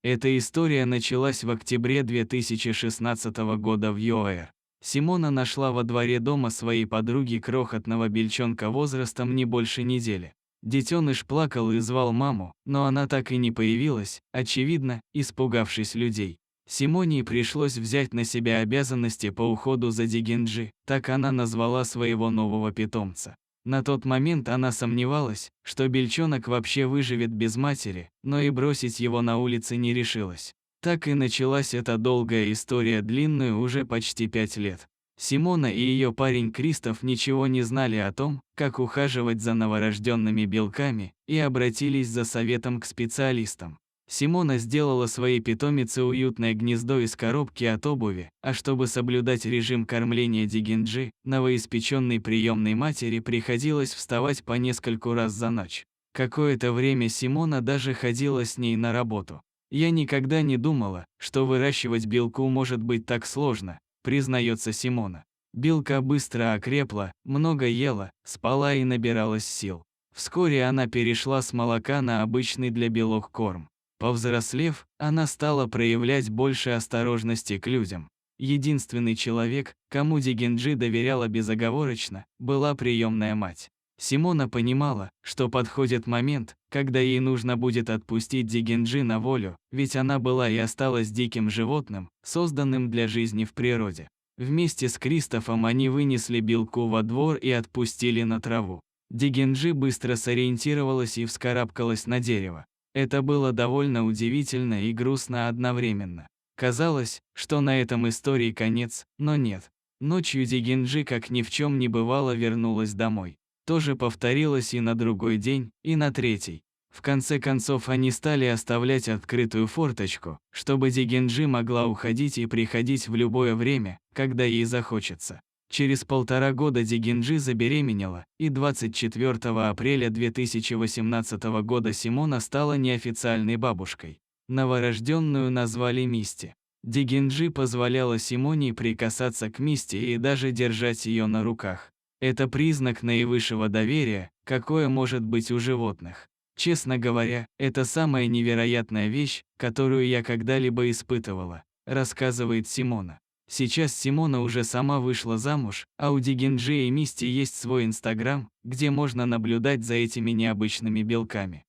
Эта история началась в октябре 2016 года в ЮАР. Симона нашла во дворе дома своей подруги крохотного бельчонка возрастом не больше недели. Детеныш плакал и звал маму, но она так и не появилась, очевидно, испугавшись людей. Симоне пришлось взять на себя обязанности по уходу за Дигенджи, так она назвала своего нового питомца. На тот момент она сомневалась, что бельчонок вообще выживет без матери, но и бросить его на улице не решилась. Так и началась эта долгая история, длинную уже почти 5 лет. Симона и ее парень Кристоф ничего не знали о том, как ухаживать за новорожденными белками, и обратились за советом к специалистам. Симона сделала своей питомице уютное гнездо из коробки от обуви, а чтобы соблюдать режим кормления Дигенджи, новоиспеченной приемной матери приходилось вставать по нескольку раз за ночь. Какое-то время Симона даже ходила с ней на работу. «Я никогда не думала, что выращивать белку может быть так сложно», признается Симона. Белка быстро окрепла, много ела, спала и набиралась сил. Вскоре она перешла с молока на обычный для белок корм. Повзрослев, она стала проявлять больше осторожности к людям. Единственный человек, кому Дигенджи доверяла безоговорочно, была приемная мать. Симона понимала, что подходит момент, когда ей нужно будет отпустить Дигенджи на волю, ведь она была и осталась диким животным, созданным для жизни в природе. Вместе с Кристофом они вынесли белку во двор и отпустили на траву. Дигенджи быстро сориентировалась и вскарабкалась на дерево. Это было довольно удивительно и грустно одновременно. Казалось, что на этом истории конец, но нет. Ночью Дигенджи, как ни в чем не бывало, вернулась домой. То же повторилось и на другой день, и на третий. В конце концов они стали оставлять открытую форточку, чтобы Дигенджи могла уходить и приходить в любое время, когда ей захочется. Через 1,5 года Дигенджи забеременела, и 24 апреля 2018 года Симона стала неофициальной бабушкой. Новорожденную назвали Мисти. Дигенджи позволяла Симоне прикасаться к Мисти и даже держать ее на руках. Это признак наивысшего доверия, какое может быть у животных. Честно говоря, это самая невероятная вещь, которую я когда-либо испытывала, рассказывает Симона. Сейчас Симона уже сама вышла замуж, а у Дигенджи и Мисти есть свой Инстаграм, где можно наблюдать за этими необычными белками.